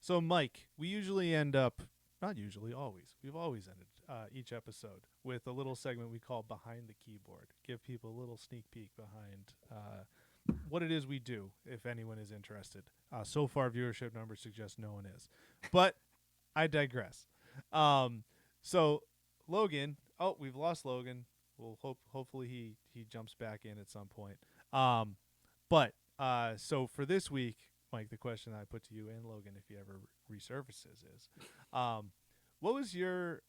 So, Mike, we usually end up, not usually, always, we've always ended each episode with a little segment we call Behind the Keyboard. Give people a little sneak peek behind what it is we do, if anyone is interested. So far, viewership numbers suggest no one is. But I digress. Um, so, Logan, oh, we've lost Logan. We'll hopefully he jumps back in at some point. So for this week, Mike, the question I put to you and Logan, if he ever resurfaces, is, um, what was your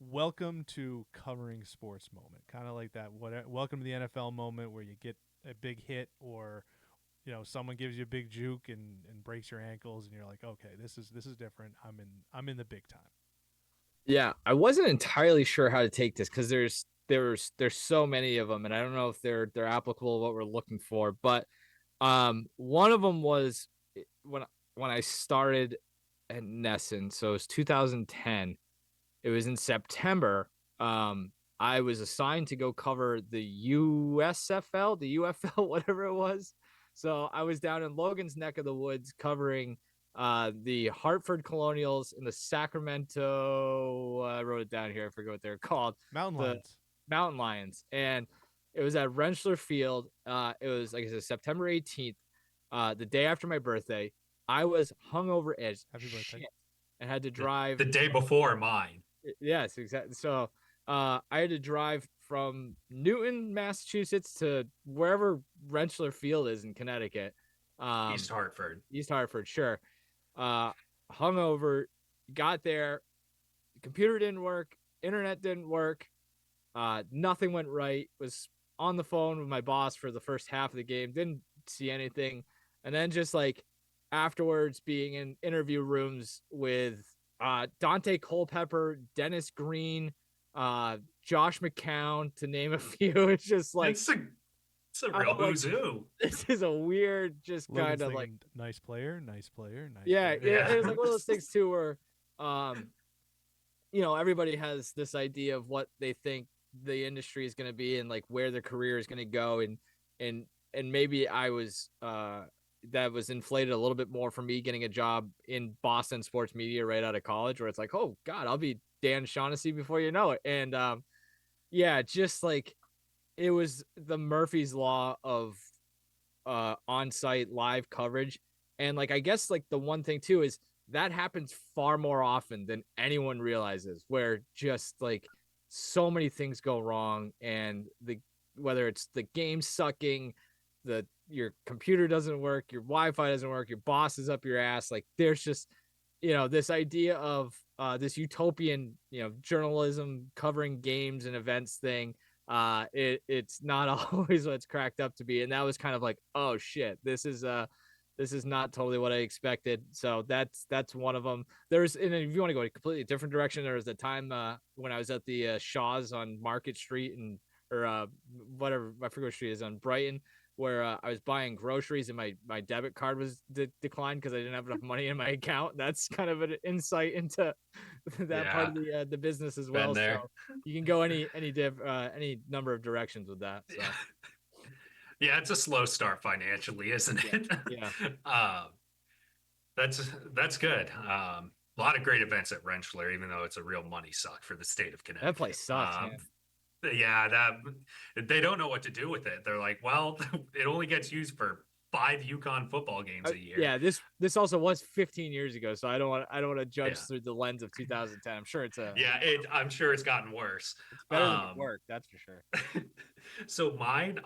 welcome to covering sports moment? Kind of like that. What welcome to the NFL moment where you get a big hit, or someone gives you a big juke and breaks your ankles, and you're like, okay, this is different. I'm in the big time. Yeah, I wasn't entirely sure how to take this because there's so many of them, and I don't know if they're applicable to what we're looking for. But one of them was when I started at Nesson, so it was 2010. It was in September. I was assigned to go cover the USFL, the UFL, whatever it was. So I was down in Logan's neck of the woods covering the Hartford Colonials and the Sacramento. I wrote it down here. I forget what they're called. Mountain The Lions. Mountain Lions, and it was at Rentschler Field. It was like I said, September 18th, the day after my birthday. I was hungover as Happy birthday. shit and had to The drive. day before mine. Yes, exactly. So I had to drive from Newton, Massachusetts to wherever Rentschler Field is in Connecticut. East Um, Hartford. East Hartford, sure. Uh, Hungover, got there, computer didn't work, internet didn't work, nothing went right. Was on the phone with my boss for the first half of the game, didn't see anything, and then just like afterwards, being in interview rooms with Dante Culpepper, Dennis Green, Josh McCown, to name a few. It's just like It's a I'm real like, who's who. this is a weird, just kind Logan's of like, thinking, nice player, nice player, nice yeah, player. it was Yeah. like one of those things too where um everybody has this idea of what they think the industry is going to be and like where their career is going to go, and maybe I was that was inflated a little bit more for me getting a job in Boston sports media right out of college, where it's like, oh god, I'll be Dan Shaughnessy before you know it. And yeah, just like it was the Murphy's law of on-site live coverage. And like I guess like the one thing too is that happens far more often than anyone realizes, where just like so many things go wrong, and the whether it's the game sucking, the your computer doesn't work, your Wi-Fi doesn't work, your boss is up your ass. Like there's just this idea of this utopian journalism covering games and events thing. It's not always what it's cracked up to be, and that was kind of like, oh shit, this is not totally what I expected. So that's one of them. There's, and if you want to go a completely different direction, there was a time when I was at the Shaw's on Market Street, and or whatever, I forget what street is, on Brighton, where I was buying groceries and my debit card was declined because I didn't have enough money in my account. That's kind of an insight into that part of Yeah. the business as Been well. there. So you can go any number of directions with that. So Yeah, it's a slow start financially, isn't yeah, it? yeah, um, that's good. A lot of great events at Rentschler, even though it's a real money suck for the state of that place Connecticut. sucks, man. Yeah, that they don't know what to do with it. They're like, well, it only gets used for five Yukon football games a year. Yeah, this also was 15 years ago, so I don't want to judge Yeah, through the lens of 2010. I'm sure yeah. I'm sure it's gotten worse. it's better than your Um, work, that's for sure. so mine,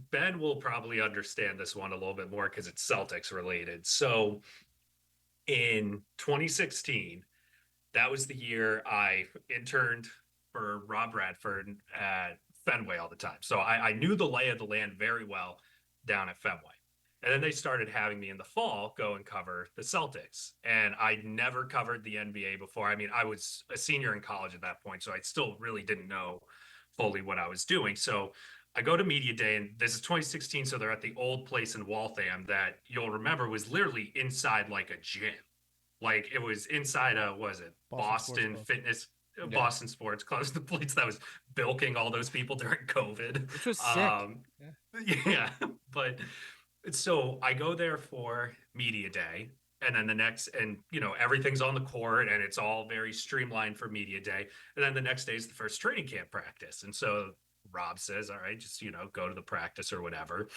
Ben will probably understand this one a little bit more because it's Celtics related. So in 2016, that was the year I interned for Rob Bradford at Fenway all the time. So I knew the lay of the land very well down at Fenway. And then they started having me in the fall go and cover the Celtics. And I'd never covered the NBA before. I mean, I was a senior in college at that point, so I still really didn't know fully what I was doing. So I go to media day, and this is 2016. So they're at the old place in Waltham that you'll remember was literally inside like a gym. Like it was inside a, was it Boston Sports Boston Club. Fitness, Yeah, Boston Sports Club, the place that was bilking all those people during COVID. which was sick. Um, Yeah. yeah, but so I go there for media day, And then the next, and everything's on the court and it's all very streamlined for media day. And then the next day is the first training camp practice. And so Rob says, all right, just, go to the practice or whatever.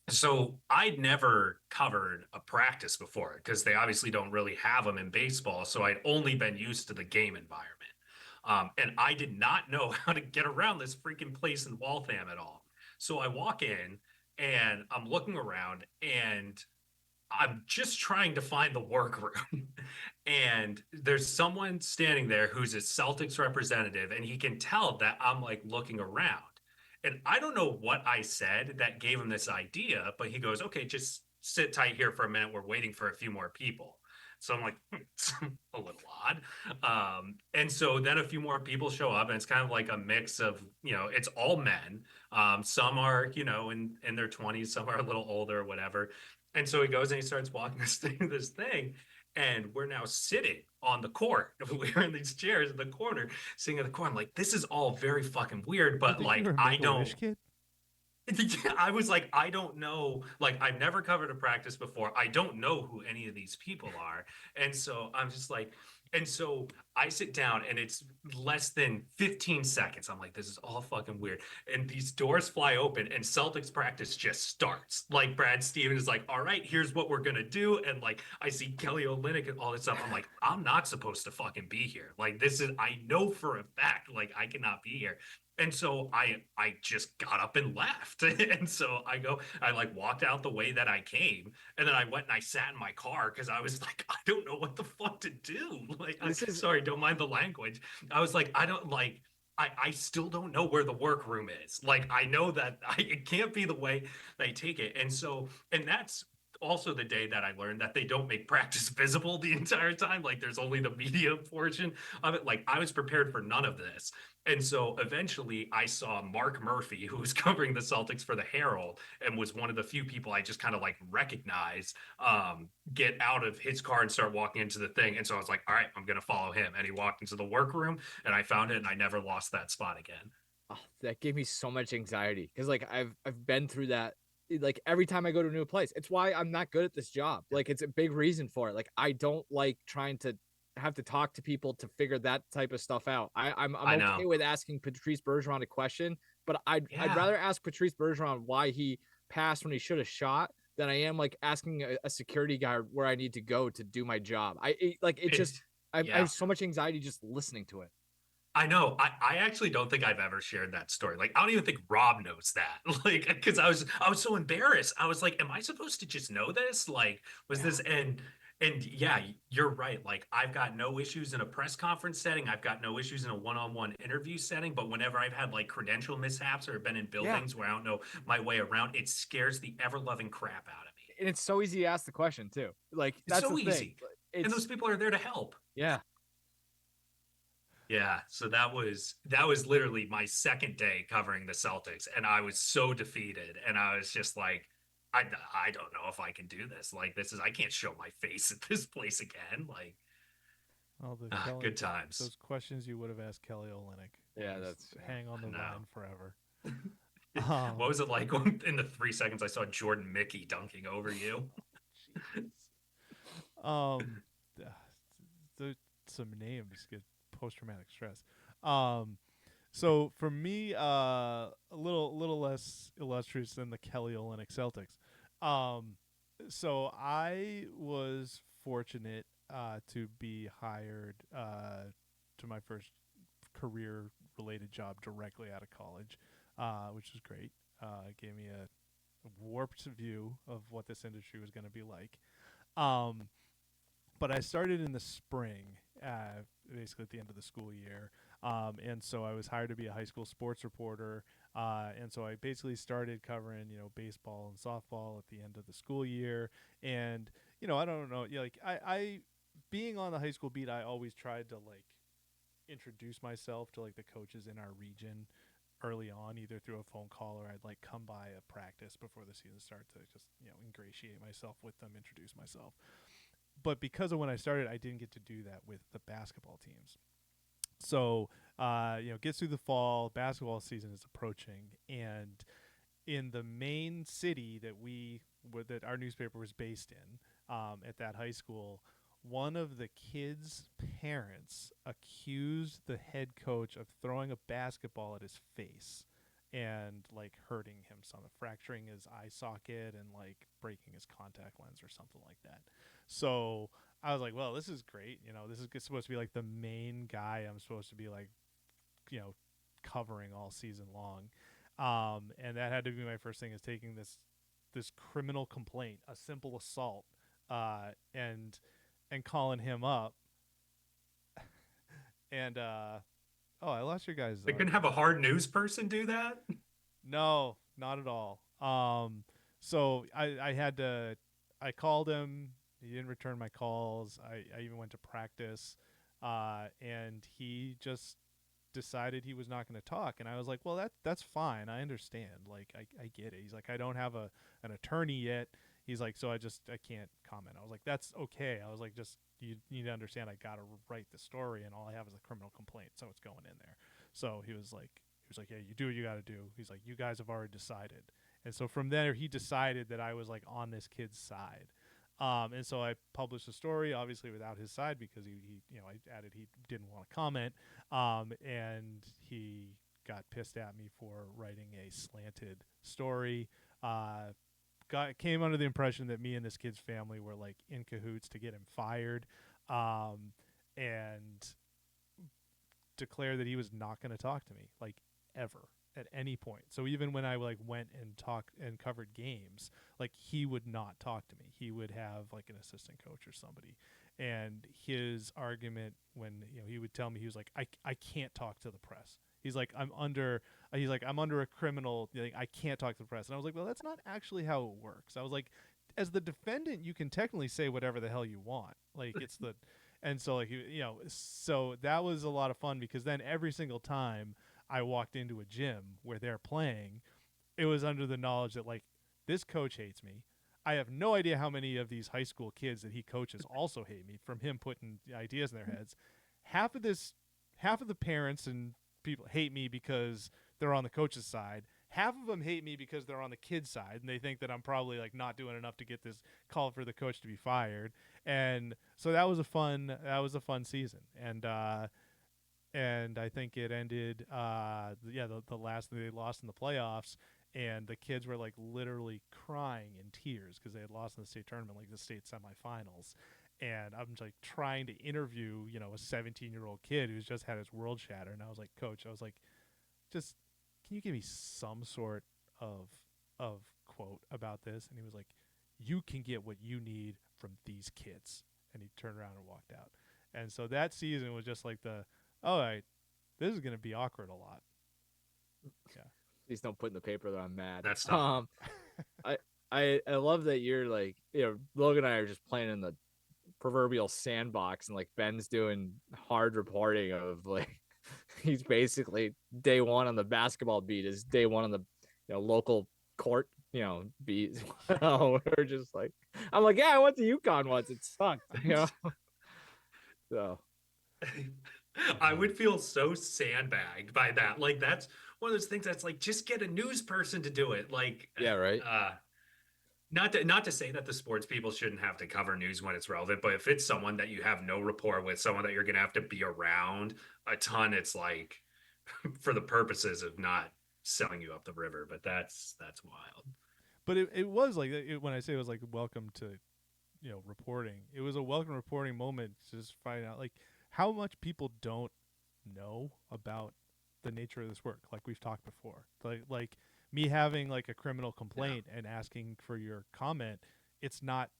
So I'd never covered a practice before because they obviously don't really have them in baseball. So I'd only been used to the game environment. And I did not know how to get around this freaking place in Waltham at all. So I walk in and I'm looking around and I'm just trying to find the workroom. And there's someone standing there who's a Celtics representative, and he can tell that I'm like looking around. And I don't know what I said that gave him this idea, but he goes, okay, just sit tight here for a minute. We're waiting for a few more people. So I'm like, it's a little odd. And so then a few more people show up, and it's kind of like a mix of, it's all men. Some are, in their 20s, some are a little older or whatever. And so he goes and he starts walking us through this thing. And we're now sitting on the court. We're in these chairs in the corner, sitting in the corner. I'm like, this is all very fucking weird, I but think you like, were a I Make-A-Wish don't. kid. I was like, I don't know. Like, I've never covered a practice before. I don't know who any of these people are. And so I'm just like, and so I sit down and it's less than 15 seconds. I'm like, this is all fucking weird. And these doors fly open and Celtics practice just starts. Like, Brad Stevens is like, all right, here's what we're going to do. And like, I see Kelly Olynyk and all this stuff. I'm like, I'm not supposed to fucking be here. Like, I know for a fact, like, I cannot be here. And so I just got up and left. And so I like walked out the way that I came. And then I went and I sat in my car because I was like, I don't know what the fuck to do. Like, This is sorry, don't mind the language. I was like, I don't like, I still don't know where the workroom is. Like, I know that it can't be the way they take it. And so, and that's also the day that I learned that they don't make practice visible the entire time. Like, there's only the media portion of it. Like, I was prepared for none of this. And so eventually I saw Mark Murphy, who was covering the Celtics for the Herald and was one of the few people I just kind of like recognized, get out of his car and start walking into the thing. And so I was like, all right, I'm going to follow him. And he walked into the workroom and I found it and I never lost that spot again. oh, that gave me so much anxiety because like I've been through that. Like every time I go to a new place, it's why I'm not good at this job. Like it's a big reason for it. Like I don't like trying to have to talk to people to figure that type of stuff out. I'm I okay know. with asking Patrice Bergeron a question, but I'd Yeah. rather ask Patrice Bergeron why he passed when he should have shot than I am like asking a security guard where I need to go to do my job. I Yeah. have so much anxiety just listening to it. I know. I actually don't think I've ever shared that story. Like, I don't even think Rob knows that. Like, because I was so embarrassed. I was like, am I supposed to just know this? Like, was this and yeah, you're right. Like, I've got no issues in a press conference setting. I've got no issues in a one-on-one interview setting. But whenever I've had like credential mishaps or been in buildings where I don't know my way around, it scares the ever-loving crap out of me. And it's so easy to ask the question too. Like It's that's so the thing. easy. And those people are there to help. Yeah. Yeah, so that was literally my second day covering the Celtics, and I was so defeated, and I was just like, I don't know if I can do this. Like, I can't show my face at this place again. Like, All the good times. those questions you would have asked Kelly Olynyk. Yeah, Just hang on the No. vine forever. What was it like when, in the 3 seconds I saw Jordan Mickey dunking over you? Some names get post-traumatic stress. So for me, a little less illustrious than the Kelly Olynyk Celtics. So I was fortunate to be hired to my first career-related job directly out of college, which was great. It gave me a warped view of what this industry was going to be like. But I started in the spring, basically at the end of the school year. And so I was hired to be a high school sports reporter. And so I basically started covering, baseball and softball at the end of the school year. And, I don't know, like I being on the high school beat, I always tried to like introduce myself to like the coaches in our region early on, either through a phone call or I'd like come by a practice before the season started to just, ingratiate myself with them, introduce myself. But because of when I started, I didn't get to do that with the basketball teams. So, gets through the fall, basketball season is approaching, and in the main city that that our newspaper was based in, at that high school, one of the kids' parents accused the head coach of throwing a basketball at his face and like hurting him, some fracturing his eye socket and like breaking his contact lens or something like that. So I was like, well, this is great. This is supposed to be like the main guy I'm supposed to be like, you know, covering all season long. And that had to be my first thing, is taking this criminal complaint, a simple assault, and calling him up. And oh, I lost your guys' They audio. couldn't have a hard news person do that. No, not at all. So I had to. I called him. He didn't return my calls. I even went to practice, and he just decided he was not going to talk. And I was like, well, that's fine. I understand. Like, I get it. He's like, I don't have an attorney yet. He's like, so I can't comment. I was like, that's okay. I was like, just, you need to understand, I got to write the story, and all I have is a criminal complaint, so it's going in there. So he was like, yeah, you do what you got to do. He's like, you guys have already decided. And so from there, he decided that I was like on this kid's side. And so I published a story, obviously without his side, because he I added he didn't want to comment. And he got pissed at me for writing a slanted story. Came under the impression that me and this kid's family were like in cahoots to get him fired, and declared that he was not going to talk to me, like, ever, at any point. So even when I like went and talked and covered games, like, he would not talk to me. He would have like an assistant coach or somebody. And his argument, when he would tell me, he was like, I can't talk to the press. He's like, I'm under a criminal, like, I can't talk to the press. And I was like, well, that's not actually how it works. I was like, as the defendant, you can technically say whatever the hell you want. Like, it's the and so like so that was a lot of fun, because then every single time I walked into a gym where they're playing, it was under the knowledge that, like, this coach hates me. I have no idea how many of these high school kids that he coaches also hate me from him putting ideas in their heads. Half of the parents and people hate me because they're on the coach's side. Half of them hate me because they're on the kid's side, and they think that I'm probably like not doing enough to get this call for the coach to be fired. And so that was a fun season. And I think it ended the last, they lost in the playoffs, and the kids were like literally crying in tears because they had lost in the state tournament, like the state semifinals. And I'm like trying to interview a 17-year-old kid who's just had his world shattered, and I was like, coach, I was like, just, can you give me some sort of quote about this? And he was like, you can get what you need from these kids. And he turned around and walked out. And so that season was just like all right, this is going to be awkward a lot. Yeah. Please don't put in the paper that I'm mad. That's tough. I love that you're like, Logan and I are just playing in the proverbial sandbox, and like Ben's doing hard reporting of like, he's basically day one on the basketball beat is day one on the local court beat. We're just like, I'm like, yeah, I went to UConn once, it sucked. So I would feel so sandbagged by that. Like, that's one of those things that's like, just get a news person to do it. Like, yeah, right. Not to say that the sports people shouldn't have to cover news when it's relevant, but if it's someone that you have no rapport with, someone that you're going to have to be around a ton, it's like for the purposes of not selling you up the river. But that's wild. But it was like, when I say it was like welcome to reporting, it was a welcome reporting moment to just find out like how much people don't know about the nature of this work, like we've talked before. Like me having like a criminal complaint and asking for your comment, it's not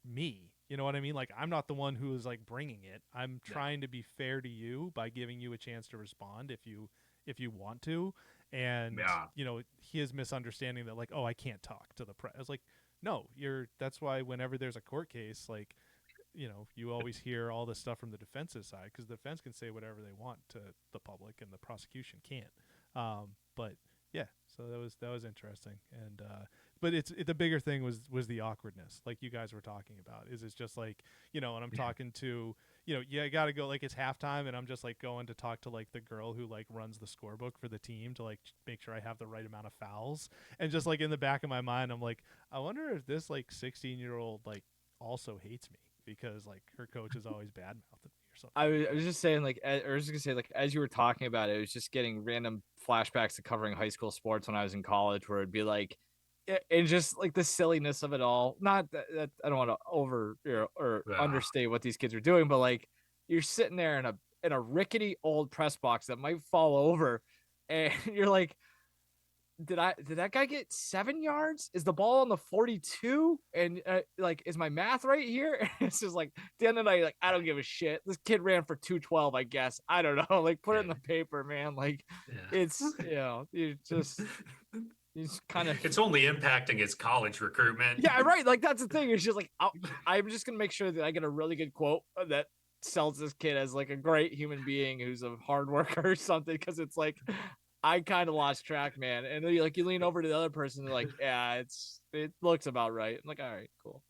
me. You know what I mean? Like, I'm not the one who is like bringing it. I'm trying to be fair to you by giving you a chance to respond if you want to. And his misunderstanding that like, oh, I can't talk to the press. I was like, no, that's why whenever there's a court case, like, you always hear all this stuff from the defense's side, because the defense can say whatever they want to the public and the prosecution can't. But yeah, so that was interesting. And but the bigger thing was the awkwardness, like you guys were talking about. It's just like, and I'm talking to, I got to go, like, it's halftime, and I'm just like going to talk to like the girl who like runs the scorebook for the team to like make sure I have the right amount of fouls. And just like in the back of my mind, I'm like, I wonder if this like 16-year-old like also hates me because like her coach is always bad mouthing me or something. I was just saying, like, I was just gonna say, like, as you were talking about it, it was just getting random flashbacks to covering high school sports when I was in college, where it'd be like, and just like the silliness of it all. Not that I don't want to over or Yeah. understate what these kids are doing, but like you're sitting there in a rickety old press box that might fall over, and you're like, did that guy get 7 yards? Is the ball on the 42? And like, is my math right here? It's just like, at the end of the night, like, I don't give a shit. This kid ran for 212, I guess. I don't know. Like, put it in the paper, man. Like, Yeah. it's, you just kind of, It's only impacting his college recruitment. yeah, right. Like, that's the thing. It's just like, I'm just gonna make sure that I get a really good quote that sells this kid as like a great human being who's a hard worker or something. Because it's like, I kind of lost track, man. And then you lean over to the other person, and they're like, yeah, it looks about right. I'm like, all right, cool.